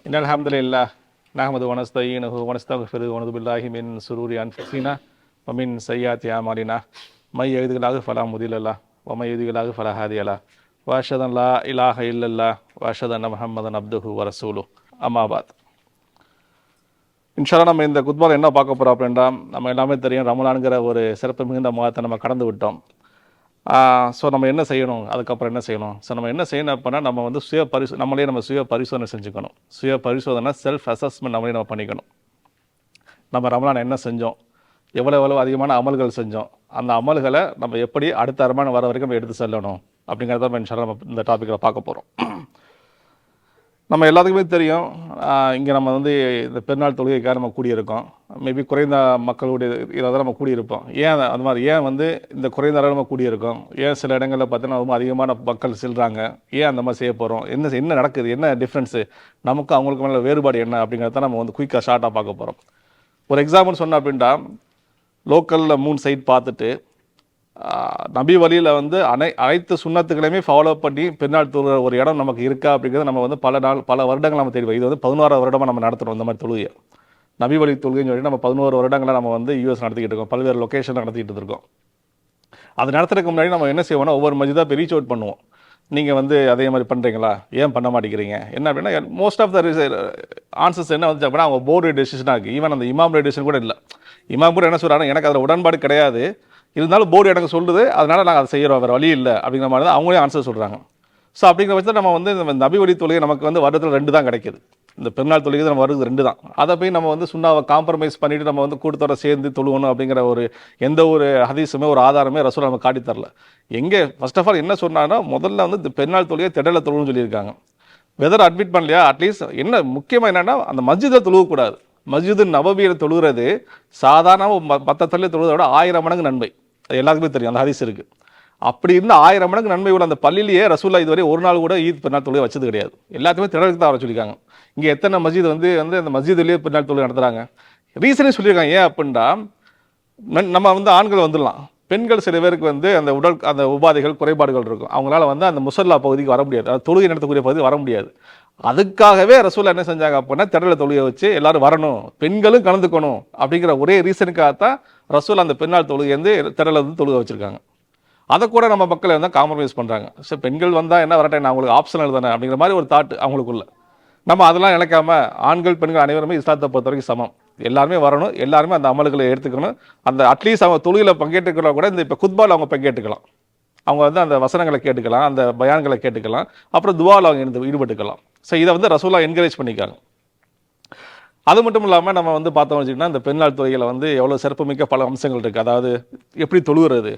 إن الحمد لله نحمده ونستعينه ونستغفره ونعوذ بالله من شرور أنفسنا ومن سيئات أعمالنا من يهده الله فلا مضل له ومن يضلل الله فلا هادي له وأشهد أن لا إله إلا الله وأشهد أن محمدا عبده ورسوله أما بعد இன்ஷால்லா நம்ம இந்த குத்பால் என்ன பார்க்க போகிறோம் அப்படின்னா, நம்ம எல்லாமே தெரியும் ரமலான்கிற ஒரு சிறப்பு மிகுந்த மாதத்தை நம்ம கடந்து விட்டோம். ஸோ நம்ம என்ன செய்யணும், அதுக்கப்புறம் என்ன செய்யணும்? ஸோ நம்ம என்ன செய்யணும் அப்படின்னா, நம்ம வந்து நம்மளே நம்ம சுய பரிசோதனை செஞ்சுக்கணும். சுய பரிசோதனை, செல்ஃப் அசஸ்மெண்ட் நம்மளே நம்ம பண்ணிக்கணும். நம்ம ரமலான் என்ன செஞ்சோம், எவ்வளோ அதிகமான அமல்கள் செஞ்சோம், அந்த அமல்களை நம்ம எப்படி அடுத்த ரமலான் வர வரைக்கும் நம்ம எடுத்து செல்லணும் அப்படிங்கிறத நம்ம இன்ஷால்லா நம்ம இந்த டாப்பிக்கில் பார்க்க போகிறோம். நம்ம எல்லாத்துக்குமே தெரியும், இங்கே நம்ம வந்து இந்த பெருநாள் தொழுகைக்காக நம்ம கூடியிருக்கோம். மேபி குறைந்த மக்களுடைய இதை தான் நம்ம கூடியிருப்போம். ஏன் அந்த மாதிரி வந்து இந்த குறைந்த அளவு நம்ம கூடியிருக்கோம்? ஏன் சில இடங்களில் பார்த்தீங்கன்னா ரொம்ப அதிகமான மக்கள் செல்கிறாங்க? ஏன் அந்த மாதிரி செய்ய போகிறோம்? என்ன நடக்குது? என்ன டிஃப்ரென்ஸு? நமக்கு அவங்களுக்கு மேலே வேறுபாடு என்ன அப்படிங்கிறத நம்ம வந்து குயிக்காக ஷார்ட்டாக பார்க்க போகிறோம். ஒரு எக்ஸாம்பிள் சொன்னோம் அப்படின்னா, லோக்கலில் 3 சைட் பார்த்துட்டு நபி வழியில் வந்து அனைத்து சுண்ணத்துக்களையுமே ஃபாலோ பண்ணி பெருநாள் தொழுகிற ஒரு இடம் நமக்கு இருக்கா அப்படிங்கிறது நம்ம வந்து பல வருடங்கள் நம்ம தெரியும். இது வந்து 11ஆவது வருடமாக நம்ம நடத்துகிறோம் இந்த மாதிரி தொழுகையை. நபி வழி தொழுகைன்னு சொல்லி நம்ம 11 வருடங்களை நம்ம வந்து யூஎஸ் நடத்திக்கிட்டு இருக்கோம், பல்வேறு லொக்கேஷன் நடத்திக்கிட்டு இருக்கோம். அது நடத்துறதுக்கு முன்னாடி நம்ம என்ன செய்வோம்னா, ஒவ்வொரு மஸ்ஜிதாக போய் ரீச் அவுட் பண்ணுவோம். நீங்கள் வந்து அதே மாதிரி பண்ணுறீங்களா, ஏன் பண்ண மாட்டேங்கிறீங்க, என்ன அப்படின்னா மோஸ்ட் ஆஃப் த ஆன்சர்ஸ் என்ன வந்து அப்படின்னா, அவங்க போர்டு டெசிஷனாக இருக்குது. ஈவன் அந்த இமாம் டெசிஷன் கூட இல்லை. இமாம் கூட என்ன சொல்கிறாங்க, எனக்கு அதில் உடன்பாடு கிடையாது, இருந்தாலும் போர்டு எனக்கு சொல்லுது, அதனால் நாங்கள் அதை செய்கிறோம், வேறு வழி இல்லை அப்படிங்கிற மாதிரி தான் அவங்களே ஆன்சர் சொல்கிறாங்க. ஸோ அப்படிங்கிற பட்சத்தில் நம்ம வந்து இந்த நபி வழி தொழுகை நமக்கு வந்து வருடத்தில் 2 தான் கிடைக்கிது. இந்த பெருநாள் தொழுகை நம்ம வருது 2 தான். அதை போய் நம்ம வந்து சுண்ணாவை காம்ப்ரமைஸ் பண்ணிவிட்டு நம்ம வந்து கூட்டத்தோட சேர்ந்து தொழுவணும் அப்படிங்கிற எந்த ஒரு ஹதீஸுமே ஒரு ஆதாரமே ரசூல் நம்ம காட்டித்தரல. எங்கே ஃபர்ஸ்ட் ஆஃப் ஆல் என்ன சொன்னாங்கன்னா, முதல்ல வந்து இந்த பெருநாள் தொழுகை திடல தொழுன்னு சொல்லியிருக்காங்க. வெதர் அட்மிட் பண்ணலையா, அட்லீஸ்ட் என்ன முக்கியமாக என்னென்னா, அந்த மஸ்ஜிதை தொழுவக்கூடாது. மஸ்ஜிது நபவியில் தொழுகிறது சாதாரண மற்ற தொழிலை தொழுவதை விட 1000 மடங்கு நன்மை. அது எல்லாத்துக்குமே தெரியும், அந்த ஹதீஸ் இருக்குது. அப்படி இருந்து 1000 மடங்கு நன்மை உள்ள அந்த பள்ளியிலேயே ரசூல்லா இதுவரை ஒரு நாள் கூட ஈத் பெருநாள் தொழுகை வச்சது கிடையாது. எல்லாத்துக்குமே திடலுக்கு தான் வர சொல்லியிருக்காங்க. இங்கே எத்தனை மஸ்ஜித் வந்து அந்த மஸ்ஜிதுலேயே பெருநாள் தொழுகை நடத்துகிறாங்க. ரீசனே சொல்லியிருக்காங்க. ஏன் அப்படின்னா, நம்ம வந்து ஆண்கள் வந்துடலாம், பெண்கள் சில பேருக்கு வந்து அந்த உபாதைகள் குறைபாடுகள் இருக்கும். அவங்களால வந்து அந்த முசல்லா பகுதிக்கு வர முடியாது, அது தொழுகை நடத்தக்கூடிய பகுதிக்கு வர முடியாது. அதுக்காகவே ரசூல் என்ன செஞ்சாங்க அப்படின்னா, திடல தொழுகை வச்சு எல்லாரும் வரணும், பெண்களும் கலந்துக்கணும் அப்படிங்கிற ஒரே ரீசனுக்காகத்தான் ரசூல் அந்த பெருநாள் தொழுகை வந்து திடல வந்து தொழுகை வச்சுருக்காங்க. அதை கூட நம்ம மக்களை வந்து காம்ப்ரமைஸ் பண்ணுறாங்க. ஸோ பெண்கள் வந்தால் என்ன வரட்டேன், நான் அவங்களுக்கு ஆப்ஷனல் தானே அப்படிங்கிற மாதிரி ஒரு தாட் அவங்களுக்குள்ள. நம்ம அதெல்லாம் நினைக்காம ஆண்கள் பெண்கள் அனைவருமே இஸ்லாத்தை பொறுத்த வரைக்கும் சமம், எல்லாருமே வரணும், எல்லாருமே அந்த அமல்களை எடுத்துக்கணும். அந்த அட்லீஸ்ட் அவங்க தொழுகையில் பங்கேற்றுக்கலாம் கூட இந்த இப்போ குத்பால் அவங்க பங்கேற்றுக்கலாம். அவங்க வந்து அந்த வசனங்களை கேட்டுக்கலாம், அந்த பயான்களை கேட்டுக்கலாம், அப்புறம் துவாவில் அவங்க ஈடுபட்டுக்கலாம். ஸோ இதை வந்து ரசூலா என்கரேஜ் பண்ணிக்காங்க. அது மட்டும் இல்லாமல் நம்ம வந்து பார்த்தோம் வச்சுக்கிட்டா, இந்த பெருநாள் தொழுகையில் வந்து எவ்வளோ சிறப்புமிக்க பல அம்சங்கள் இருக்குது. அதாவது எப்படி தொழுகிறது,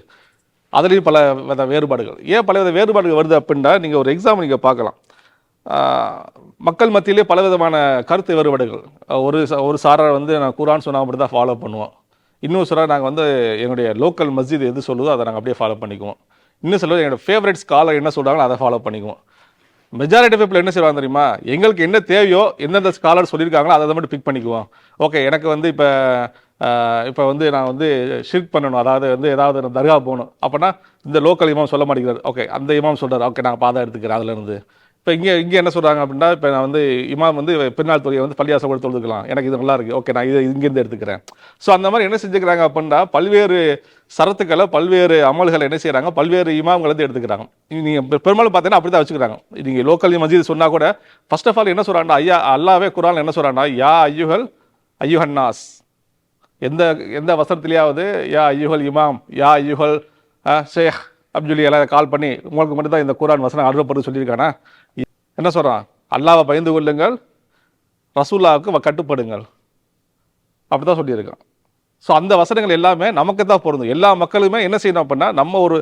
அதுலேயும் பல வித வேறுபாடுகள். ஏன் பல வித வேறுபாடுகள் வருது அப்படின்னா, நீங்கள் ஒரு எக்ஸாம்பிள் நீங்கள் பார்க்கலாம். மக்கள் மத்தியிலே பலவிதமான கருத்து வேறுபாடுகள். ஒரு சாரார் வந்து நான் குரான் சொன்னால் அப்படி தான் ஃபாலோ பண்ணுவோம். இன்னொரு சிலர் நாங்கள் வந்து என்னுடைய லோக்கல் மஸ்ஜித் எது சொல்லுதோ அதை நாங்கள் அப்படியே ஃபாலோ பண்ணிக்குவோம். இன்னும் சிலர் என்னோடய ஃபேவரட் ஸ்காலர் என்ன சொல்கிறாங்களோ அதை ஃபாலோ பண்ணிக்குவோம். மெஜாரிட்டி பீப்புள் என்ன செய்வாங்க தெரியுமா, எங்களுக்கு என்ன தேவையோ எந்தெந்த ஸ்காலர் சொல்லியிருக்காங்களோ அதை மட்டும் பிக் பண்ணிக்குவோம். ஓகே, எனக்கு வந்து இப்போ வந்து நான் வந்து ஷிர்க் பண்ணணும், அதாவது வந்து ஏதாவது தர்கா போகணும் அப்படின்னா இந்த லோக்கல் இமாம் சொல்ல மாட்டேங்கிறார், ஓகே அந்த இமாம் சொல்கிறார், ஓகே நான் பாதை எடுத்துக்கிறேன் அதுலேருந்து. இப்போ இங்கே என்ன சொல்கிறாங்க அப்படின்னா, இப்போ நான் வந்து இமாம் வந்து பெருநாள் தொழுகையை வந்து பள்ளியாசை கூட தொழுதுக்கலாம், எனக்கு இது நல்லா இருக்குது, ஓகே நான் இங்கேருந்து எடுத்துக்கிறேன். ஸோ அந்த மாதிரி என்ன செஞ்சுக்கிறாங்க அப்படின்னா, பல்வேறு சரத்துக்களை பல்வேறு அமல்களை என்ன செய்கிறாங்க, பல்வேறு இமாம்களை வந்து எடுத்துக்கிறாங்க. நீங்கள் பெரும்பாலும் பார்த்தீங்கன்னா அப்படி தான் வச்சுக்கிறாங்க. நீங்கள் லோக்கல் மஸ்ஜித் சொன்னால் கூட ஃபர்ஸ்ட் ஆஃப் ஆல் என்ன சொல்கிறாங்கன்னா, அல்லாவே குர்ஆன் என்ன சொல்கிறாங்கன்னா, யா ஐயுஹன்னாஸ், எந்த வசனத்திலேயாவது யா ஐயுஹல் இமாம், யா ஐயுஹல் ஷேக் அப்படின்னு எல்லாம் கால் பண்ணி உங்களுக்கு மட்டும்தான் இந்த குர்ஆன் வசனம் அருளப்படுது சொல்லியிருக்கானா? என்ன சொல்கிறான், அல்லாவை பயந்து கொள்ளுங்கள், ரசூல்லாவுக்கு கட்டுப்படுங்கள், அப்படி தான் சொல்லியிருக்கான். ஸோ அந்த வசனங்கள் எல்லாமே நமக்கு தான் பொருந்தும். எல்லா மக்களுமே என்ன செய்யணும் அப்படின்னா, நம்ம ஒரு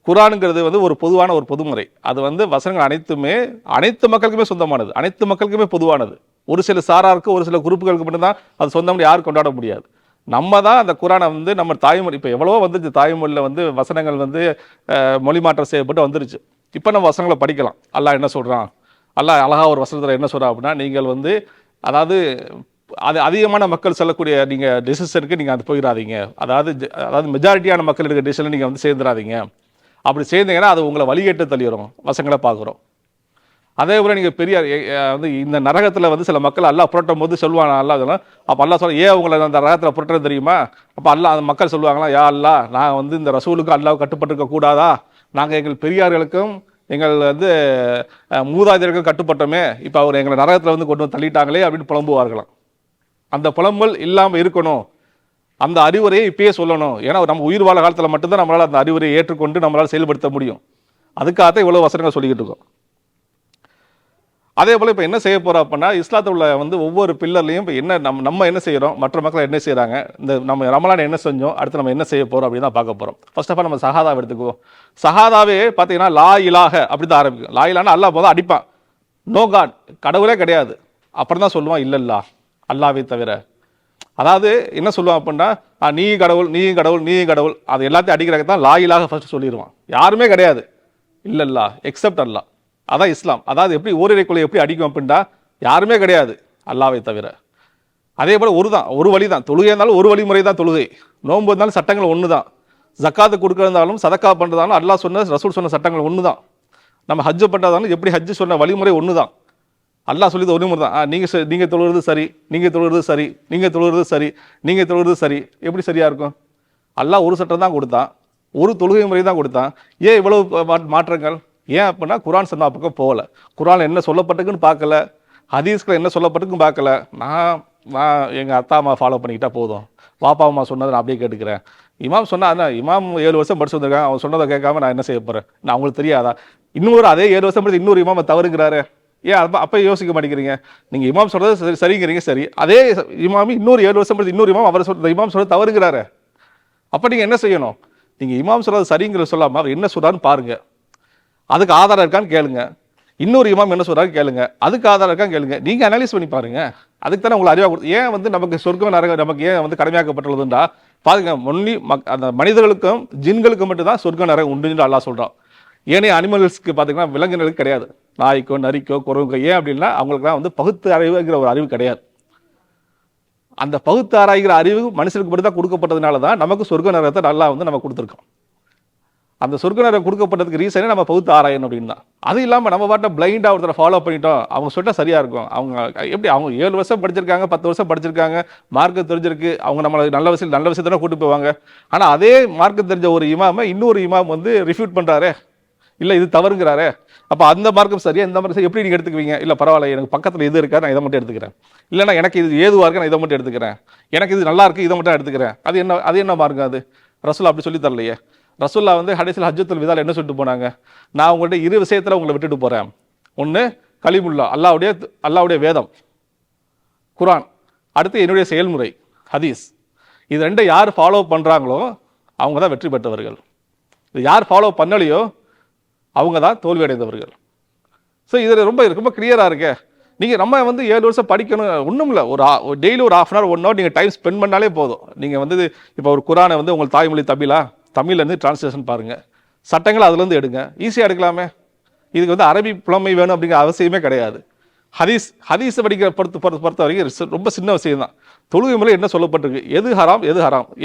குர்ஆனுங்கிறது வந்து ஒரு பொதுவான ஒரு பொதுமுறை. அது வந்து வசனங்கள் அனைத்துமே அனைத்து மக்களுக்குமே சொந்தமானது, அனைத்து மக்களுக்குமே பொதுவானது. ஒரு சில சாராருக்கு ஒரு சில குரூப்புகளுக்கு மட்டும்தான் அது சொந்தம், யாரும் கொண்டாட முடியாது. நம்ம தான் அந்த குர்ஆனை வந்து நம்ம தாய்மொழி, இப்போ எவ்வளவோ வந்துருச்சு தாய்மொழியில் வந்து வசனங்கள் வந்து மொழி மாற்றம் செய்யப்பட்டு வந்துருச்சு. இப்போ நம்ம வசனங்களை படிக்கலாம். அல்லாஹ் என்ன சொல்கிறான், அல்லாஹ் அழகா ஒரு வசனத்தில் என்ன சொல்கிறான் அப்படின்னா, நீங்கள் வந்து அதாவது அது அதிகமான மக்கள் சொல்லக்கூடிய நீங்கள் டெசிஷனுக்கு நீங்கள் அது போயிடாதீங்க, அதாவது மெஜாரிட்டியான மக்கள் எடுக்கிற டெசிஷனில் நீங்கள் வந்து சேர்ந்துடாதீங்க. அப்படி சேர்ந்தீங்கன்னா அது உங்களை வழிகேட்டு தள்ளிடும். வசங்களை பார்க்குறோம். அதே போல் நீங்கள் பெரியார் வந்து இந்த நரகத்தில் வந்து சில மக்கள் அல்லாஹ் புரட்டும் போது சொல்லுவாங்க அல்லாஹ் இதெல்லாம். அப்போ அல்லாஹ் சொல்ல ஏன் உங்களை அந்த நரகத்தில் புரட்டுறது தெரியுமா? அப்போ அல்லாஹ் அந்த மக்கள் சொல்லுவாங்களா, யா அல்லாஹ் நான் வந்து இந்த ரசூலுக்கும் அல்லாஹ் கட்டுப்பட்டிருக்க கூடாதா? நாங்கள் எங்கள் பெரியார்களுக்கும் எங்கள் வந்து மூதாதையர்களுக்கும் கட்டுப்பட்டோமே, இப்போ அவர் எங்களை நரகத்தில் வந்து கொண்டு வந்து தள்ளிட்டாங்களே அப்படின்னு புலம்புவார்களாம். அந்த புலம்பல் இல்லாமல் இருக்கணும், அந்த அறிவுரையை இப்பயே சொல்லணும். ஏன்னா நம்ம உயிர் வாழ காலத்தில் மட்டும்தான் நம்மளால் அந்த அறிவுரையை ஏற்றுக்கொண்டு நம்மளால் செயல்படுத்த முடியும். அதுக்காகத்தான் இவ்வளோ வசனங்கள் சொல்லிக்கிட்டு இருக்கோம். அதே போல் இப்போ என்ன செய்ய போகிறோம் அப்படின்னா, இஸ்லாத்தில் உள்ள வந்து ஒவ்வொரு பில்லர்லையும் இப்போ என்ன நம்ம என்ன செய்கிறோம், மற்ற மக்கள் என்ன செய்கிறாங்க, இந்த நம்ம ரமலான் என்ன செஞ்சோம், அடுத்து நம்ம என்ன செய்ய போகிறோம் அப்படின்னு தான் பார்க்க போகிறோம். ஃபர்ஸ்ட் ஆஃப் ஆல் நம்ம சஹாதாவை எடுத்துக்குவோம். சஹாதாவே பார்த்தீங்கன்னா லா இலாஹ அப்படி தான் ஆரம்பிக்கும். லா இலான்னு அல்லாஹ் போதும் அடிப்பான், நோ காட் கடவுளே கிடையாது. அப்புறம் தான் சொல்லுவான் இல்லல்லா அல்லாவே தவிர. அதாவது என்ன சொல்லுவான் அப்படின்னா, நீ கடவுள் நீ கடவுள் நீ கடவுள், அது எல்லாத்தையும் அடிக்கிறாங்க தான் லா இலாஹ ஃபர்ஸ்ட் சொல்லிடுவான். யாருமே கிடையாது இல்லல்லா எக்ஸப்ட் அல்லாஹ். அதான் இஸ்லாம். அதாவது எப்படி ஓரிரைக்குள்ளே எப்படி அடிக்கும் அப்படின்னா, யாருமே கிடையாது அல்லாவை தவிர. அதே போல் ஒரு வழி தான் தொழுகை இருந்தாலும் ஒரு வழிமுறை தான் தொழுகை. நோன்பு இருந்தாலும் சட்டங்கள் ஒன்று தான். ஜக்காத்து கொடுக்கறதாலும் சதக்கா பண்ணுறதாலும் அல்லாஹ் சொன்ன ரசூல் சொன்ன சட்டங்கள் ஒன்று தான். நம்ம ஹஜ்ஜு பண்ணுறதாலும் எப்படி ஹஜ்ஜு சொன்ன வழிமுறை ஒன்று தான். அல்லாஹ் சொல்லி ஒரு முறை தான். நீங்கள் தொழுகிறது சரி, நீங்கள் தொழுகிறது சரி, நீங்கள் தொழுகிறது சரி, நீங்கள் தொழுகிறது சரி. எப்படி சரியாக இருக்கும்? அல்லாஹ் ஒரு சட்டம் தான் கொடுத்தான், ஒரு தொழுகை முறை தான் கொடுத்தான். ஏன் இவ்வளவு மாற்றங்கள்? ஏன் அப்படின்னா குரான் சொன்ன பக்கம் போகல, குரான் என்ன சொல்லப்பட்டிருக்குன்னு பார்க்கல, ஹதீஸ்களை என்ன சொல்லப்பட்டிருக்குன்னு பார்க்கல. நான் எங்கள் அத்தா அம்மா ஃபாலோ பண்ணிக்கிட்டா போதும், பாப்பா அம்மா சொன்னதை நான் அப்படியே கேட்டுக்கிறேன். இமாம் சொன்னா இமாம் 7 வருஷம் படிச்சு வந்திருக்காங்க, அவன் சொன்னதை கேட்காம நான் என்ன செய்ய போகிறேன்? நான் அவங்களுக்கு தெரியாதா? இன்னொரு அதே 7 வருஷம் படிச்சு இன்னொரு இமாம் தவறுகிறாரு, ஏன் அப்போ யோசிக்க மாட்டேங்கிறீங்க? நீங்கள் இமாம் சொல்கிறது சரிங்கிறீங்க, சரி, அதே இமாமி இன்னொரு 7 வருஷம் படிச்சு இன்னொரு இமாம் அவர் சொல்கிற இமாம் சொல்கிறது தவறுகிறாரு. அப்போ நீங்கள் என்ன செய்யணும்? நீங்கள் இமாம் சொல்கிறது சரிங்கிற சொல்லாமல் அவர் என்ன சொல்கிறான்னு பாருங்கள், அதுக்கு ஆதாரம் இருக்கான்னு கேளுங்க. இன்னொரு இமாம் என்ன சொல்கிறாரு கேளுங்க, அதுக்கு ஆதாரம் இருக்கான்னு கேளுங்க. நீங்கள் அனலைஸ் பண்ணி பாருங்க. அதுக்கு தானே உங்களை அறிவாக கொடுத்து. ஏன் வந்து நமக்கு சொர்க்கம் நரகம் நமக்கு ஏன் வந்து கடமையாக்கப்பட்டுள்ளதுன்றா பாருங்க, ஒன்லி அந்த மனிதர்களுக்கும் ஜின்களுக்கும் மட்டும்தான் சொர்க்கம் நரகம் உண்டுன்னு அல்லாஹ் சொல்கிறான். ஏனைய அனிமல்ஸ்க்கு பார்த்தீங்கன்னா விலங்குகளுக்கு கிடையாது, நாய்க்கோ நரிக்கோ குரங்குக்கோ. ஏன் அப்படின்னா அவங்களுக்குலாம் வந்து பகுத்து அறிவுங்கிற ஒரு அறிவு கிடையாது. அந்த பகுத்து ஆராய்கிற அறிவு மனுஷனுக்கு மட்டும் தான் கொடுக்கப்பட்டதுனால தான் நமக்கு சொர்க்க நரகத்தை நல்லா வந்து நம்ம கொடுத்துருக்கோம். அந்த சொர்க்க நரகம் கொடுக்கப்பட்டதுக்கு ரீசனே நம்ம பகுத்து ஆராயணும் அப்படின்னு தான். அது இல்லாமல் நம்ம பாட்டை பிளைண்டாக ஒருத்தரை ஃபாலோ பண்ணிட்டோம், அவங்க சொல்லிட்டா சரியாக இருக்கும். அவங்க எப்படி அவங்க 7 வருஷம் படிச்சிருக்காங்க, 10 வருஷம் படிச்சிருக்காங்க, மார்க்கு தெரிஞ்சிருக்கு, அவங்க நம்மளை நல்ல விஷயத்தான கூட்டு போவாங்க. ஆனால் அதே மார்க்கு தெரிஞ்ச ஒரு இமாமை இன்னொரு இமாம் வந்து ரிஃப்யூட் பண்ணுறாரு, இல்லை இது தவறுங்கிறாரு. அப்போ அந்த மார்க்கம் சரியா இந்த மார்க்கம் எப்படி நீங்கள் எடுத்துக்குவீங்க? இல்லை பரவாயில்ல, எனக்கு பக்கத்தில் இது இருக்கா, நான் இதை மட்டும் எடுத்துக்கிறேன். இல்லைனா எனக்கு இது ஏதுவாக இருக்கு, நான் இதை மட்டும் எடுத்துக்கிறேன். எனக்கு இது நல்லா இருக்குது, இதை மட்டும் எடுத்துக்கிறேன். அது என்ன மார்க்கம்? அது ரசூல் அப்படி சொல்லி தரலையே. ரசூல்லா வந்து ஹதீஸில் ஹஜ்ஜத்துல் விதால் என்ன சொல்லிட்டு போனாங்க? நான் உங்கள்கிட்ட 2 விஷயத்தில் உங்களை விட்டுட்டு போகிறேன். ஒன்று கலிமுல்லா, அல்லாவுடைய வேதம் குரான், அடுத்து என்னுடைய செயல்முறை ஹதீஸ். இது 2 யார் ஃபாலோ பண்ணுறாங்களோ அவங்க தான் வெற்றி பெற்றவர்கள். இது யார் ஃபாலோ பண்ணலையோ அவங்க தான் தோல்வி அடைந்தவர்கள். ஸோ இது ரொம்ப ரொம்ப கிளியராக இருக்கே. நீங்கள் நம்ம வந்து 7 வருஷம் படிக்கணும் ஒன்றும் இல்லை, ஒரு டெய்லி ஒரு 1/2 hour 1 hour நீங்கள் டைம் ஸ்பெண்ட் பண்ணாலே போதும். நீங்கள் வந்து இப்போ ஒரு குரானை வந்து உங்கள் தாய்மொழி தமிழ்லேருந்து டிரான்ஸ்லேஷன் பாருங்கள், சட்டங்கள் அதுலேருந்து எடுங்க, ஈஸியாக எடுக்கலாமே. இதுக்கு வந்து அரபி புலமை வேணும் அப்படிங்கிற அவசியமே கிடையாது. ஹதீஸ் படிக்கிற பொறுத்த வரைக்கும் ரொம்ப சின்ன விஷயம் தான். தொழுகை முறை என்ன சொல்லப்பட்டிருக்கு, எது ஹராம்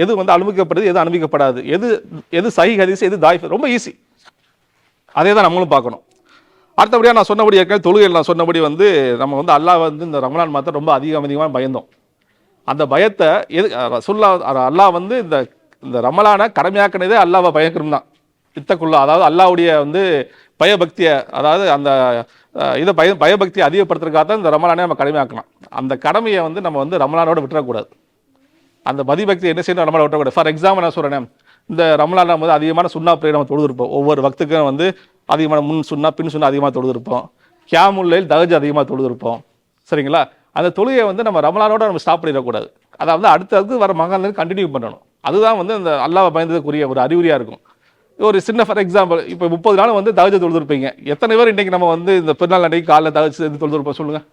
எது வந்து அனுமதிக்கப்படுது, எது அனுமதிக்கப்படாது, எது சஹீஹ் ஹதீஸ், எது தாயிஃப், ரொம்ப ஈஸி. அதே தான் நம்மளும் பார்க்கணும். அடுத்தபடியாக நான் சொன்னபடி தொழுகையில் நான் சொன்னபடி வந்து நம்ம வந்து அல்லாஹ் வந்து இந்த ரமலான் மாதம் ரொம்ப அதிகமாக பயந்தோம். அந்த பயத்தை அல்லாஹ் வந்து இந்த ரமலானை கடமையாக்கினதே அல்லாஹ்வை பயக்கணும் தான். இத்தக்குள்ள அதாவது அல்லாஹ்வுடைய வந்து பயபக்தியை, அதாவது அந்த இதை பயபக்தியை அதிகப்படுத்துறதுக்காக தான் இந்த ரமலானே நம்ம கடமையாக்கலாம். அந்த கடமையை வந்து நம்ம வந்து ரமலானோட விட்டுறக்கூடாது. அந்த பதிபக்தி என்ன செய்யணும், ரமலான விட்டுறக்கூடாது. ஃபார் எக்ஸாம்பிள் நான் சொல்கிறேன், இந்த ரமலான் வந்து அதிகமான சுன்னா பிரே நம்ம தொழுதுருப்போம். ஒவ்வொரு வக்துக்கும் வந்து அதிகமான முன் சுன்னா பின் சுன்னா அதிகமாக தொழுதுருப்போம். கியாமுல்லைல் தஹஜ் அதிகமாக தொழுதுருப்போம். சரிங்களா? அந்த தொழுகையை வந்து நம்ம ரமலானோட நம்ம ஸ்டாப் பண்ணிடக்கூடாது. அதாவது அடுத்தடுத்து வர மகான்லேருந்து கண்டினியூ பண்ணணும். அதுதான் வந்து அந்த அல்லாஹ்வை பயந்ததுக்குரிய ஒரு அறிகுறியாக இருக்கும். ஒரு சின்ன ஃபார் எக்ஸாம்பிள், இப்போ 30 நாள் வந்து தஹஜ் தொழுதுருப்பீங்க. எத்தனை பேர் இன்றைக்கி நம்ம வந்து இந்த பெருநாள் அன்றைக்கி காலைல தஹஜ் தொழுதுருப்போம் சொல்லுங்கள்?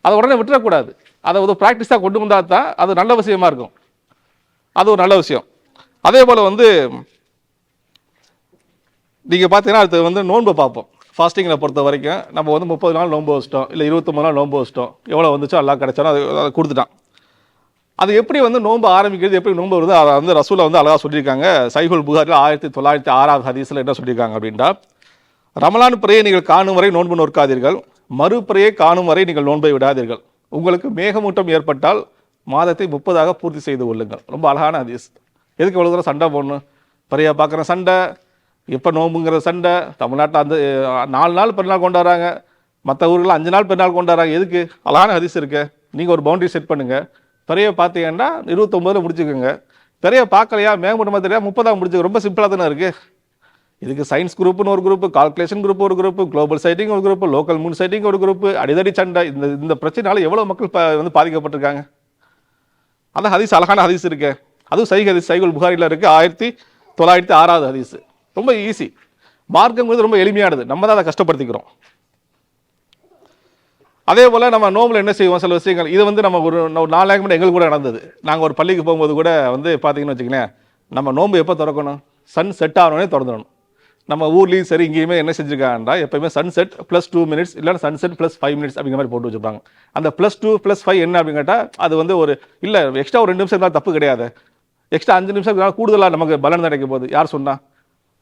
அதை உடனே விட்டுறக்கூடாது. அதை ஒரு ப்ராக்டிஸாக கொண்டு வந்தால் தான் அது நல்ல விஷயமா இருக்கும். அது ஒரு நல்ல விஷயம். அதே போல் வந்து நீங்கள் பார்த்தீங்கன்னா அடுத்து வந்து நோன்பை பார்ப்போம். ஃபாஸ்டிங்கில் பொறுத்த வரைக்கும் நம்ம வந்து 30 நாள் நோன்பு வச்சிட்டோம், இல்லை 29 நாள் நோன்பு வச்சிட்டோம், எவ்வளோ வந்துச்சோ எல்லாம் கிடைச்சாலும் அதை கொடுத்துட்டான். அது எப்படி வந்து நோன்பு ஆரம்பிக்கிறது, எப்படி நோன்பு வருது, அதை வந்து ரசூலை வந்து அழகாக சொல்லியிருக்காங்க. சஹீஹுல் புகாரில் 1906 ஹதீஸில் என்ன சொல்லியிருக்காங்க அப்படின்னா, ரமலான் பிறையை நீங்கள் காணும் வரை நோன்பு நோற்காதீர்கள், மறுபிறையை காணும் வரை நீங்கள் நோன்பை விடாதீர்கள். உங்களுக்கு மேகமூட்டம் ஏற்பட்டால் மாதத்தை 30ஆக பூர்த்தி செய்து கொள்ளுங்கள். ரொம்ப அழகான ஹதீஸ். எதுக்கு இவ்வளோ தூரம் சண்டை போடணும்? பிறையா பார்க்குற சண்டை, எப்போ நோம்புங்கிற சண்டை. தமிழ்நாட்டில் அந்த 4 நாள் பெருநாள் கொண்டாடுறாங்க, மற்ற ஊரில் 5 நாள் பெருநாள் கொண்டாடுறாங்க. எதுக்கு? அழகான ஹதீஸ் இருக்கு. நீங்கள் ஒரு பவுண்டரி செட் பண்ணுங்கள். பிறையை பார்த்தீங்கன்னா 29 முடிச்சுக்கோங்க. பிறையை பார்க்கலையா, மேகமூட்டமாக தெரியா, 30 முடிச்சுக்க. ரொம்ப சிம்பிளாக தானே இருக்குது. இதுக்கு சயின்ஸ் குரூப்னு ஒரு குரூப், கால்குலேஷன் குரூப் ஒரு குரூப், குளோபல் சைட்டிங் ஒரு குரூப், லோக்கல் மூன் சைட்டிங் ஒரு குரூப், அடிதடி சண்டை. இந்த பிரச்சனைனால எவ்வளோ மக்கள் வந்து பாதிக்கப்பட்டிருக்காங்க. அந்த ஹதீஸ் அழகான ஹதீஸ் இருக்கு. அதுவும் சஹீஹ் ஹதீஸ், சஹீஹுல் புகாரியில் இருக்குது, 1906 ஹதீஸ். ரொம்ப ஈஸி. மார்க்கங்கிறது ரொம்ப எளிமையானது, நம்ம தான் அதை கஷ்டப்படுத்திக்கிறோம். அதே போல் நம்ம நோம்பில் என்ன செய்வோம், சில விஷயங்கள். இது வந்து நம்ம ஒரு 4 நாளைக்கு முன்னாடி எங்களுக்கு கூட நடந்தது. நாங்கள் ஒரு பள்ளிக்கு போகும்போது கூட வந்து பார்த்தீங்கன்னு வச்சுக்கங்களேன், நம்ம நோம்பு எப்போ திறக்கணும்? சன் செட் ஆகணுன்னே திறந்துடணும். நம்ம ஊர்லேயும் சரி இங்கேயுமே என்ன செஞ்சுருக்காங்கன்னா, எப்போயுமே சன்செட் +2 மினிட்ஸ் இல்லைன்னா சன்செட் +5 மினிட்ஸ் அப்படிங்கிற மாதிரி போட்டு வச்சுருப்பாங்க. அந்த +2 +5 என்ன அப்படின்னு கேட்டால், அது வந்து ஒரு இல்லை எக்ஸ்ட்ரா ஒரு 2 நிமிஷம் இருந்தால் தப்பு கிடையாது. எக்ஸ்ட்ரா 5 நிமிஷம் கூடுதலாக நமக்கு பலன் கிடைக்கும் போது யார் சொன்னா?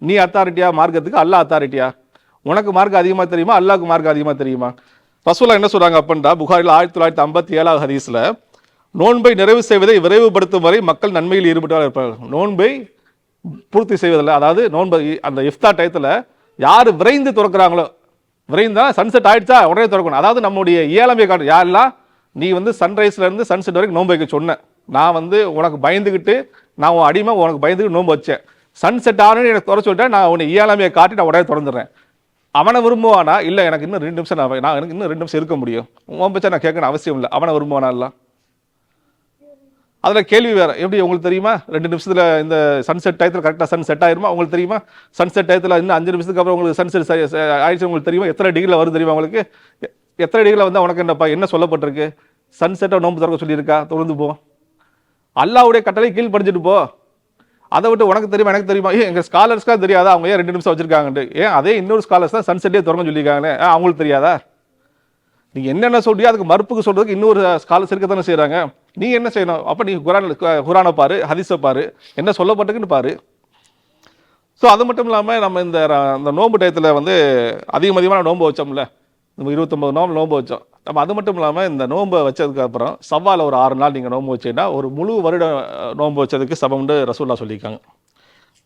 நீ அத்தாரிட்டியா மார்க்கத்துக்கு? அல்லா அத்தாரிட்டியா? உனக்கு மார்க் அதிகமாக தெரியுமா, அல்லாவுக்கு மார்க் அதிகமாக தெரியுமா? ரசூலா என்ன சொல்கிறாங்க அப்படின்னா, புகாரில் 1957 ஹதீஸில், நோன்பை நிறைவு செய்வதை விரைவுபடுத்தும் வரை மக்கள் நன்மையில் ஈடுபட்டு இருப்பார்கள். நோன்பை பூர்த்தி செய்வதில்லை, அதாவது நோன்பு அந்த இஃப்தார் டயத்தில் யார் விரைந்து திறக்கிறாங்களோ, விரைந்தா சன்செட் ஆயிடுச்சா உடனே திறக்கணும். அதாவது நம்முடைய இயலாமையை காட்டும். யாரெல்லாம் நீ வந்து சன்ரைஸ்லேருந்து சன்செட் வரைக்கும் நோன்பு வைக்க சொன்னேன், நான் வந்து உனக்கு பயந்துக்கிட்டு, நான் உன் அடிமை உனக்கு பயந்துக்கிட்டு நோன்பு வச்சேன், சன்செட் ஆகணும்னு எனக்கு திற சொல்லிட்டேன், நான் உன்னை இயலாமையை காட்டி நான் உடனே திறந்துடுறேன். அவனை விரும்புவானா? இல்லை எனக்கு இன்னும் 2 நிமிஷம் நான் எனக்கு இன்னும் 2 நிமிஷம் இருக்க முடியும், உன் பச்சா நான் கேட்கணும் அவசியம் இல்லை. அவனை விரும்புவானா? இல்லை. அதில் கேள்வி வேறு. எப்படி உங்களுக்கு தெரியுமா 2 நிமிஷத்தில் இந்த சன்செட் டயத்தில் கரெக்டாக சன் செட் ஆயிருமா? உங்களுக்கு தெரியுமா? சன்செட் டயத்தில் இன்னும் 5 நிமிஷத்துக்கு அப்புறம் உங்களுக்கு சன்செட் ஆயிடுச்சு உங்களுக்கு தெரியுமா? எத்தனை டிகிரியில் வரும் தெரியுமா உங்களுக்கு? எத்தனை டிகிரியில் வந்து உனக்கு என்னப்பா என்ன சொல்லப்பட்டிருக்கு? சன்செட்டை நோன்பு திறக்க சொல்லியிருக்கா? தொடர்ந்து போ, அல்லாவுடைய கட்டளை கீழ் படிச்சுட்டு போ. அதை விட்டு உனக்கு தெரியுமா எனக்கு தெரியுமா, எங்கள் ஸ்காலர்ஸ்க்காக தெரியாதா அவங்க ஏன் 2 நிமிஷம் வச்சிருக்காங்கன்ட்டு? ஏன் அதே இன்னொரு ஸ்காலர்ஸ் தான் சன்செட்டே திறக்க சொல்லியிருக்காங்களே, அவங்களுக்கு தெரியாதா? நீங்கள் என்னென்ன சொல்றியோ அதுக்கு மறுப்புக்கு சொல்கிறதுக்கு இன்னொரு ஸ்காலர்ஸ் இருக்க தானே செய்கிறாங்க. நீ என்ன செய்யணும்? அப்போ நீ குரானை பாரு, ஹதீஸை பாரு, என்ன சொல்லப்பட்டுக்குன்னு பாரு. ஸோ அது மட்டும் இல்லாமல் நம்ம இந்த நோன்பு டயத்தில் வந்து அதிகமான நோன்பு வச்சோம்ல, நம்ம 29 நோன்பு வச்சோம். நம்ம அது மட்டும் இல்லாமல் இந்த நோன்பை வச்சதுக்கப்புறம் சவ்வால் ஒரு 6 நாள் நீங்கள் நோன்பு வச்சீங்கன்னா ஒரு முழு வருட நோன்பு வச்சதுக்கு சமம்னு ரசூல்லா சொல்லியிருக்காங்க.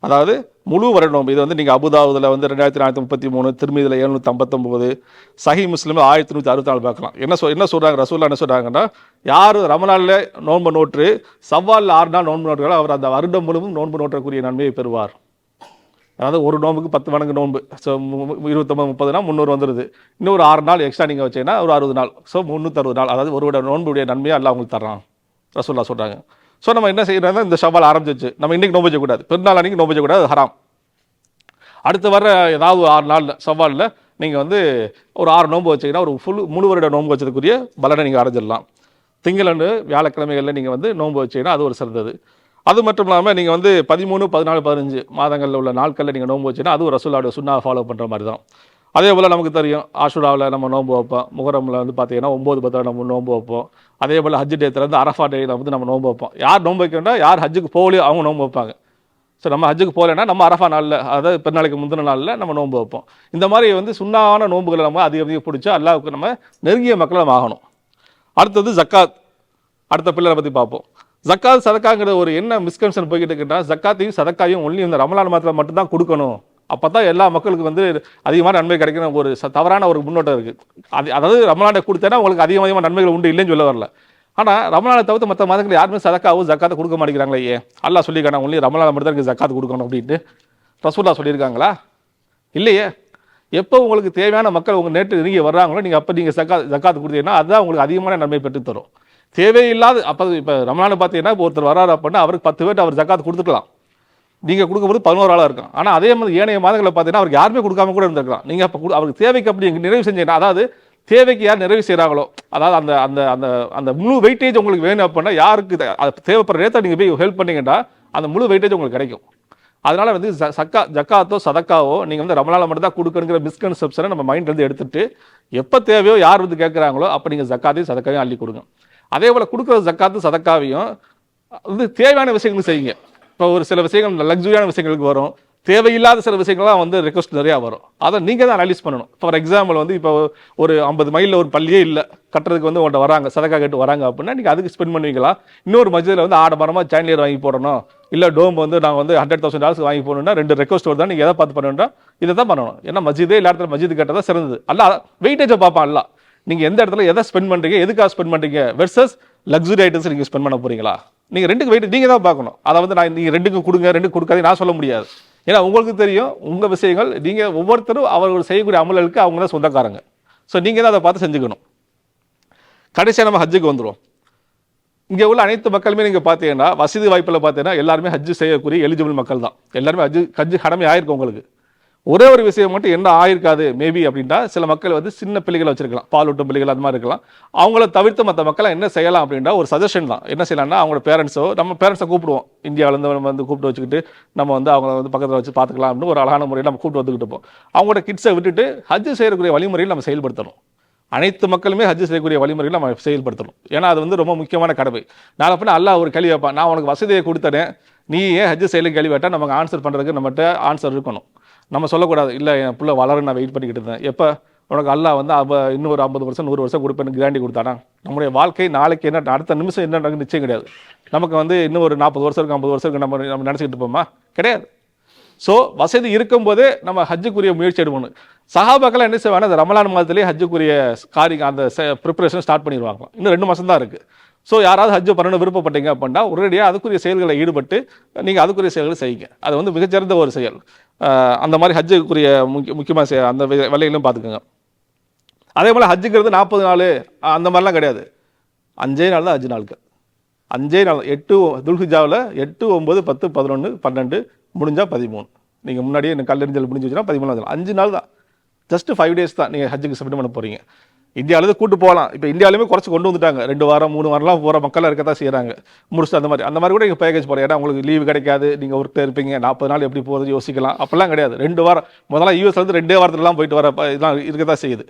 அதாவது முழு வருட நோன்பு. இது வந்து நீங்கள் அபுதாவுதில் வந்து 2433, திருமதியில் 759, சஹீஹ் முஸ்லிம் 1164 பார்க்கலாம். என்ன சொல்கிறாங்க ரசூல்லா? என்ன சொல்கிறாங்கன்னா, யார் ரமலானில் நோன்பு நோற்று சவ்வாலில் 6 நாள் நோன்பு நோட்டுகளோ அவர் அந்த வருடம் முழுவதும் நோன்பு நோற்றக்கூடிய நன்மையை பெறுவார். அதாவது ஒரு நோம்புக்கு 10 மடங்கு நோன்பு. ஸோ 29 30 300 வந்துடுது. இன்னொரு 6 நாள் எக்ஸ்ட்ரா நீங்கள் வச்சீங்கன்னா ஒரு 60 நாள். ஸோ 360 நாள். அதாவது ஒரு நோன்புடைய நன்மையை அல்லாஹ் உங்களுக்கு தர்றான் ரசூல்லா சொல்கிறாங்க. ஸோ நம்ம என்ன செய்யறோம்னா, இந்த ஷவ்வால் ஆரம்பிச்சிச்சு, நம்ம இன்றைக்கி நோன்பு வைக்கக்கூடாது, பெருநாள் அன்றைக்கி நோன்பு வைக்கக்கூடாது, ஹராம். அடுத்து வர ஏதாவது 6 நாளில் சவ்வாலில் நீங்கள் வந்து ஒரு 6 நோன்பு வச்சிங்கன்னா ஒரு முழு வருட நோன்பு வச்சதுக்குரிய பலனை நீங்கள் அடைஞ்சிடலாம். திங்களன்று வியாழக்கிழமைகளில் நீங்கள் வந்து நோன்பு வச்சிங்கன்னா அது ஒரு சிறந்தது. அது மட்டும் இல்லாமல் நீங்கள் வந்து 13, 14, 15 மாதங்களில் உள்ள நாட்களில் நீங்கள் நோன்பு வச்சிங்கன்னா அதுவும் ரசூலுல்லாஹ்வுடைய சுன்னாவை ஃபாலோ பண்ணுற மாதிரி தான். அதே போல் நமக்கு தெரியும் ஆஷுராவில் நம்ம நோன்பு வைப்போம், முஹர்ரமில் வந்து பார்த்தீங்கன்னா 9, 10 நம்ம நோன்பு வைப்போம். அதே போல் ஹஜ் டேத்துலேருந்து அரஃபா டேயில் வந்து நம்ம நோன்பு வைப்போம். யார் நோன்பு வைக்கணும்னா யார் ஹஜ்ஜுக்கு போகலையோ அவங்க நோன்பு வைப்பாங்க. ஸோ நம்ம ஹஜ்ஜுக்கு போகலைன்னா நம்ம அரஃபா நாளில், அதாவது பெருநாளைக்கு முந்தின நாளில் நம்ம நோன்பு வைப்போம். இந்த மாதிரி வந்து சுன்னான நோன்புகளை நம்ம அதிகம் பிடிச்சா அல்லாஹ்வுக்கு நம்ம நெருங்கிய மக்களை நம்ம ஆகணும். அடுத்தது ஜக்காத். அடுத்த பிள்ளரை பற்றி பார்ப்போம். ஜக்காத் சதக்காங்கிற ஒரு என்ன மிஸ்கன்சன் போய்கிட்டு இருக்குன்னா, ஜக்காத்தையும் சதக்காயும் ஒன்லி இந்த ரமலான் மாதத்தில் மட்டும்தான் கொடுக்கணும், அப்போ தான் எல்லா மக்களுக்கு வந்து அதிகமான நன்மை கிடைக்கணும் ஒரு தவறான ஒரு முன்னோட்டம் இருக்குது. அதாவது ரமலானை கொடுத்தேன்னா உங்களுக்கு அதிகமாக நன்மைகள் உண்டு இல்லைன்னு சொல்ல வரல. ஆனால் ரமலானை தவிர்த்து மற்ற மாதங்கள் யாருமே சதக்காவும் ஜக்காத்தை கொடுக்க மாட்டேங்கிறாங்களே. ஏன்? அல்லாஹ் சொல்லியிருக்காங்க ஒன்லி ரமலானை மட்டும் தான் எனக்கு ஜக்காத்து கொடுக்கணும் அப்படின்ட்டு. ரசூலுல்லாஹ் சொல்லியிருக்காங்களா? இல்லையே. எப்போ உங்களுக்கு தேவையான மக்கள் உங்கள் நேற்று நெருங்கி வர்றாங்களோ நீங்கள் அப்போ நீங்கள் ஜக்காத்து கொடுத்தீங்கன்னா அதுதான் உங்களுக்கு அதிகமான நன்மை பெற்று தரும். தேவையில்லாத அப்போ இப்போ ரமலானை பார்த்தீங்கன்னா இப்போ ஒருத்தர் வராரு அப்படின்னா அவருக்கு 10 பேர் அவர் ஜக்காத்து கொடுத்துக்கலாம், நீங்கள் கொடுக்கும்போது 11 ஆளாக இருக்கும். ஆனால் அதே மாதிரி ஏனைய மாதங்களை பார்த்தீங்கன்னா அவருக்கு யாருமே கொடுக்காம கூட இருந்திருக்கலாம். நீங்கள் அப்போ அவருக்கு தேவைக்கு அப்படி நிறைவு செஞ்சீங்கன்னா, அதாவது தேவைக்கு யார் நிறைவு செய்கிறாங்களோ, அதாவது அந்த அந்த அந்த அந்த முழு வெயிட்டேஜ் உங்களுக்கு வேணும் அப்படின்னா யாருக்கு தேவைப்படுற நேரத்தை நீங்கள் போய் ஹெல்ப் பண்ணிங்கன்னா அந்த முழு வெயிட்டேஜ் உங்களுக்கு கிடைக்கும். அதனால் வந்து ஜக்காத்தோ சதக்காவோ நீங்கள் வந்து ரமலானை மட்டும் தான் கொடுக்கணுங்கிற மிஸ்கன்செப்ஷனை நம்ம மைண்ட்லேருந்து எடுத்துகிட்டு எப்போ தேவையோ யார் வந்து கேட்குறாங்களோ அப்போ நீங்கள் ஜக்காத்தையும் சதக்காவையும் அள்ளி கொடுங்க. அதே போல் கொடுக்குற ஜக்காத்து சதக்காவையும் வந்து தேவையான விஷயங்களும் செய்யுங்க. இப்போ ஒரு சில விஷயங்கள் லக்ஸுரியான விஷயங்களுக்கு வரும், தேவையில்லாத சில விஷயங்கள்லாம் வந்து ரெக்வஸ்ட் நிறையா வரும். அதை நீங்கள் தான் அனலைஸ் பண்ணணும். ஃபார் எக்ஸாம்பிள் வந்து இப்போ ஒரு 50 மைலில் ஒரு பள்ளியே இல்லை, கட்டுறதுக்கு வந்து உங்கள்கிட்ட வராங்க, சதக்கா கேட்டு வராங்க அப்படின்னா நீங்கள் அதுக்கு ஸ்பெண்ட் பண்ணுவீங்களா? இன்னொரு மஸ்ஜிதில் வந்து ஆடம்பரமாக சாண்டிலியர் வாங்கி போடணும், இல்லை டோம் வந்து நாங்கள் வந்து $100,000 வாங்கி போடணும்னா 2 ரெக்வஸ்ட் வருதா, நீங்கள் எதை பார்த்து பண்ணணும்னா இதை தான் பண்ணணும். ஏன்னா மஸ்ஜிதே எல்லா இடத்துல மஸ்ஜித் கட்டதான் சிறந்தது. அல்ல வெயிட்டேஜை பார்ப்பான். அல்ல நீங்கள் எந்த இடத்துல எதை ஸ்பெண்ட் பண்ணுறீங்க, எதுக்காக ஸ்பெண்ட் பண்ணுறீங்க வெர்சஸ் லக்ஸுரி ஐட்டம்ஸ் நீங்கள் ஸ்பெண்ட் பண்ண போகிறீங்களா? நீங்கள் ரெண்டுக்கு வெயிட் நீங்கள் தான் பார்க்கணும். அதை வந்து நான் நீங்கள் ரெண்டுக்கும் கொடுங்க, ரெண்டுக்கு கொடுக்காதே நான் சொல்ல முடியாது. ஏன்னா உங்களுக்கு தெரியும் உங்கள் விஷயங்கள். நீங்கள் ஒவ்வொருத்தரும் அவர்கள் செய்யக்கூடிய அமல்களுக்கு அவங்க தான் சொந்தக்காரங்க. ஸோ நீங்கள் தான் அதை பார்த்து செஞ்சுக்கணும். கடைசியாக நம்ம ஹஜ்ஜுக்கு வந்துடுவோம். இங்கே உள்ள அனைத்து மக்களுமே நீங்கள் பார்த்தீங்கன்னா வசதி வாய்ப்பில் பார்த்தீங்கன்னா எல்லாருமே ஹஜ்ஜு செய்யக்கூடிய எலிஜிபிள் மக்கள் தான். எல்லாருமே ஹஜ்ஜு கடமை ஆயிருக்கு உங்களுக்கு. ஒரே ஒரு விஷயம் மட்டும் என்ன ஆயிருக்காது மேபி அப்படின்னா, சில மக்கள் வந்து சின்ன பிள்ளைகளை வச்சிருக்கலாம், பால் ஊட்டும் பிள்ளைகள் அது மாதிரி இருக்கலாம். அவங்கள தவிர்த்து மற்ற மக்களை என்ன செய்யலாம் அப்படின்னா ஒரு சஜஷன் தான். என்ன செய்யலாம்னா அவங்களோட பேரண்ட்ஸோ, நம்ம பேரண்ட்ஸை கூப்பிடுவோம், இந்தியாவிலேருந்து நம்ம வந்து கூப்பிட்டு வச்சுக்கிட்டு நம்ம வந்து அவங்கள வந்து பக்கத்தில் வச்சு பார்த்துக்கலாம் அப்படின்னு ஒரு அழகான முறையில் நம்ம கூப்பிட்டு வந்துக்கிட்டு இருப்போம். அவங்களோட கிட்ஸை விட்டுட்டு ஹஜ்ஜு செய்யக்கூடிய வழிமுறையில் நம்ம செயல்படுத்தணும். அனைத்து மக்களுமே ஹஜ்ஜு செய்யக்கூடிய வழிமுறைகளை நம்ம செயல்படுத்தணும். ஏன்னா அது வந்து ரொம்ப முக்கியமான கடமை. நான் அப்படின்னா அல்லாஹ் ஒரு கேள்வி வைப்பான், நான் உனக்கு வசதியை கொடுத்தேன், நீ ஏன் ஹஜ்ஜு செய்யலை கேள்வி கேட்டால் நமக்கு ஆன்சர் பண்ணுறதுக்கு நம்மகிட்ட ஆன்சர் இருக்கணும். நம்ம சொல்லக்கூடாது, இல்லை என் பிள்ளை வளர நான் வெயிட் பண்ணிக்கிட்டு இருந்தேன், எப்போ உனக்கு அல்லாஹ் வந்து இன்னும் ஒரு 50 வருஷம் 100 வருஷம் கொடுப்பேன்னு கேரண்டி கொடுத்தானா? நம்முடைய வாழ்க்கை நாளைக்கு என்ன, அடுத்த நிமிஷம் என்ன நடக்குது நிச்சயம் கிடையாது. நமக்கு வந்து இன்னும் ஒரு 40 வருஷம் இருக்கு, 50 வருஷம் இருக்கு, நம்ம நினச்சிக்கிட்டு இருப்போமா? கிடையாது. ஸோ வசதி இருக்கும்போதே நம்ம ஹஜ்ஜுக்குரிய முயற்சி எடுக்கணும். சஹாபாக்கள் என்ன செய்வாங்க, அந்த ரமலான் மாதத்திலேயே ஹஜ்ஜுக்குரிய காரியம் அந்த ப்ரிப்பரேஷன் ஸ்டார்ட் பண்ணிடுவாங்க. இன்னும் 2 மாதம் தான் இருக்குது. ஸோ யாராவது ஹஜ்ஜு பண்ணணும் விருப்பப்பட்டீங்க அப்படின்னா உடனடியாக அதுக்குரிய செயல்களை ஈடுபட்டு நீங்கள் அதுக்குரிய செயல்களை செய்யுங்க. அது வந்து மிகச்சிறந்த ஒரு செயல். அந்த மாதிரி ஹஜ்ஜுக்குரிய முக்கியமாக அந்த வேலைகளும் பார்த்துக்கோங்க. அதே போல் ஹஜ்ஜுங்கிறது 40 நாள் அந்த மாதிரிலாம் கிடையாது. 5 நாள் தான் ஹஜ்ஜு நாட்கள். 5 நாள் 8 துல்ஹிஜாவில் 8, 9, 10, 11, 12 முடிஞ்சால் 13. நீங்கள் முன்னாடியே எனக்கு கல்லெறிஞ்சல் முடிஞ்சு வச்சுன்னா 13 5 நாள் தான். ஜஸ்ட் 5 டேஸ் தான் நீங்கள் ஹஜ்ஜுக்கு சப்மிட் பண்ண போகிறீங்க. இந்தியாவிலேருந்து கூட்டு போகலாம். இப்போ இந்தியாவிலுமே குறைச்சி கொண்டு வந்துட்டாங்க. 2 வாரம் 3 வாரம்லாம் போகிற மக்களாக இருக்க தான் செய்கிறாங்க. முடிச்சுட்டு அந்த மாதிரி கூட நீங்கள் பேக்கேஜ் போகலாம். ஏன்னா உங்களுக்கு லீவு கிடைக்காது, நீங்கள் ஒர்க்கில் இருப்பீங்க, 40 நாள் எப்படி போகிறது யோசிக்கலாம். அப்போல்லாம் கிடையாது. 2 வாரம் முதல்ல யூஎஸ்லேருந்து 2 வாரத்துலலாம் போயிட்டு வர இதெல்லாம் இருக்க தான் செய்யுது.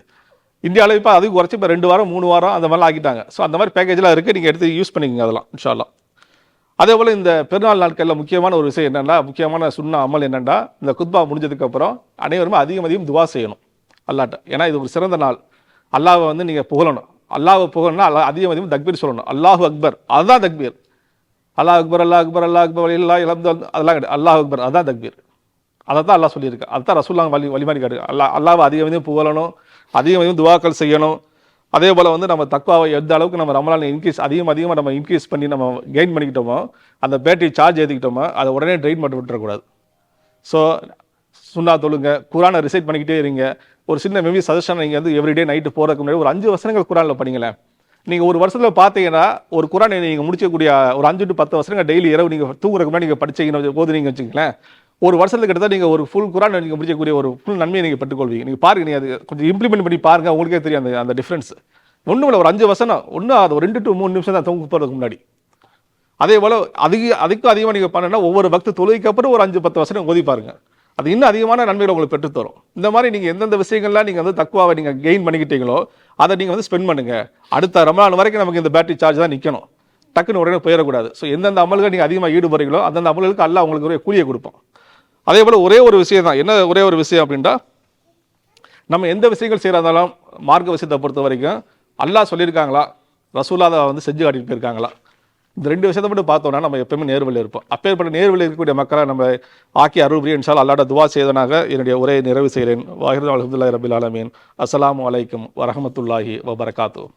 இந்தியாவில் இப்போ அதுக்கு குறைச்சி இப்போ 2 வாரம் 3 வாரம் அந்த மாதிரிலாம் ஆக்கிட்டாங்க. ஸோ அந்த மாதிரி பேக்கேஜெலாம் இருக்குது, நீங்கள் எடுத்து யூஸ் பண்ணிக்கங்க அதெல்லாம் இன்ஷா அல்லாஹ். அதே போல் இந்த பெருநாள் நாட்களில் முக்கியமான ஒரு விஷயம் என்னென்னா, முக்கியமான சுன்னா அமல் என்னென்னா, இந்த குத்பா முடிஞ்சதுக்கப்புறம் அனைவருமே அதிகம் துவா செய்யணும் அல்லாட்ட. ஏன்னா இது ஒரு சிறந்த நாள். அல்லாஹ்வை வந்து நீங்கள் புகழணும். அல்லாஹ்வை புகழணும்னா அதிகம் தக்பீர் சொல்லணும். அல்லாஹு அக்பர், அதுதான் தக்பீர். அல்லாஹ் அக்பர் அல்லாஹ் அக்பர் அல்லாஹ் அக்பர் எல்லாம் அதெல்லாம் கிடையாது. அல்லாஹ் அக்பர் அதுதான் தக்பீர். அதை தான் அல்லாஹ் சொல்லியிருக்கு. அதுதான் ரசூலுல்லாஹ் வழிமாறி காட்டு. அல்லாஹ்வை அதிகம் புகழணும், அதிகம் துவாக்கள் செய்யணும். அதே போல் வந்து நம்ம தக்வாவை எந்த அளவுக்கு நம்ம ரமலான் அதிகமாக நம்ம இன்க்ரீஸ் பண்ணி நம்ம கெயின் பண்ணிக்கிட்டோமோ, அந்த பேட்டரி சார்ஜ் ஏற்றிக்கிட்டோமோ அதை உடனே ட்ரெயின் மட்டும் விட்டுறக்கூடாது. ஸோ சுன்னா தொழுங்க, குரானை ரிசைட் பண்ணிக்கிட்டே இருங்க. ஒரு சின்ன மேபி சஜஷன், நீங்கள் வந்து எவ்ரிடே நைட்டு போகிறதுக்கு முன்னாடி ஒரு 5 வசனங்கள் குரானில் படிங்களேன். நீங்கள் ஒரு வருஷத்தில் பார்த்தீங்கன்னா ஒரு குரானை நீங்கள் முடிச்சக்கூடிய ஒரு 5 to 10 வசனங்கள் டெய்லி இரவு நீங்கள் தூங்குறதுக்கு முன்னாடி நீங்கள் படிச்சீங்கன்னு போது நீங்கள் வச்சுக்கங்களேன், ஒரு வருஷத்துக்கு கிட்டத்தட்ட நீங்கள் ஒரு ஃபுல் குரான் நீங்கள் முடிக்கக்கூடிய ஒரு ஃபுல் நன்மையை நீங்கள் பெற்றுக்கொள்வீங்க. நீங்கள் பாருங்க, நீங்கள் அது கொஞ்சம் இம்ப்ளிமெண்ட் பண்ணி பாருங்கள், உங்களுக்கே தெரியும் அந்த டிஃப்ரென்ஸ். ஒன்றும் இல்லை, ஒரு 5 வசனம் ஒன்றும் அது ஒரு 2 to 3 நிமிஷம் தான் தூங்க போகிறதுக்கு முன்னாடி. அதே போல் அதுக்கும் அதிகமாக நீங்கள் பண்ணணும்னா ஒவ்வொரு பக்து தொழுகைக்கு அப்புறம் ஒரு 5-10 வசனம் ஓதி பாருங்க. அது இன்னும் அதிகமான நன்மைகளை உங்களுக்கு பெற்றுத்தரும். இந்த மாதிரி நீங்கள் எந்தெந்த விஷயங்கள்லாம் நீங்கள் வந்து தக்வாவை நீங்கள் கெயின் பண்ணிக்கிட்டீங்களோ அதை நீங்கள் வந்து ஸ்பெண்ட் பண்ணுங்கள். அடுத்த ரமலான் வரைக்கும் நமக்கு இந்த பேட்டரி சார்ஜ் தான் நிற்கணும், டக்குன்னு உடனே போயிடக்கூடாது. ஸோ எந்தெந்த அமல்கள் நீங்கள் அதிகமாக ஈடுபடுறீங்களோ அந்தந்த அமல்களுக்கு அல்லாஹ் உங்களுக்கு ஒரு கூலியை கொடுப்போம். அதே போல் ஒரே ஒரு விஷயம் தான், என்ன ஒரே ஒரு விஷயம் அப்படின்னா, நம்ம எந்த விஷயங்கள் செய்கிறதாலும் மார்க்க விஷயத்தை பொறுத்த வரைக்கும் அல்லாஹ் சொல்லியிருக்காங்களா, ரசூலுல்லாஹ் வந்து செஞ்சு காட்டிட்டு போயிருக்காங்களா, இந்த 2 விஷயத்தை மட்டும் பார்த்தோம்னா நம்ம எப்பவுமே நேர்வழியில் இருப்போம். அப்பேற்பட்ட நேர்வழியில் இருக்கக்கூடிய மக்களை நம்ம ஆக்கி அருள் புரிய இன்ஷா அல்லாஹ் அல்லாஹ்ட துவா செய்தனாக என்னுடைய உரையை நிறைவு செய்கிறேன். வாஹிரு அல்ஹம்துலில்லாஹி ரபில் ஆலமீன். அஸ்ஸலாமு அலைக்கும் வரஹ்மத்துல்லாஹி வபரகாத்துஹு.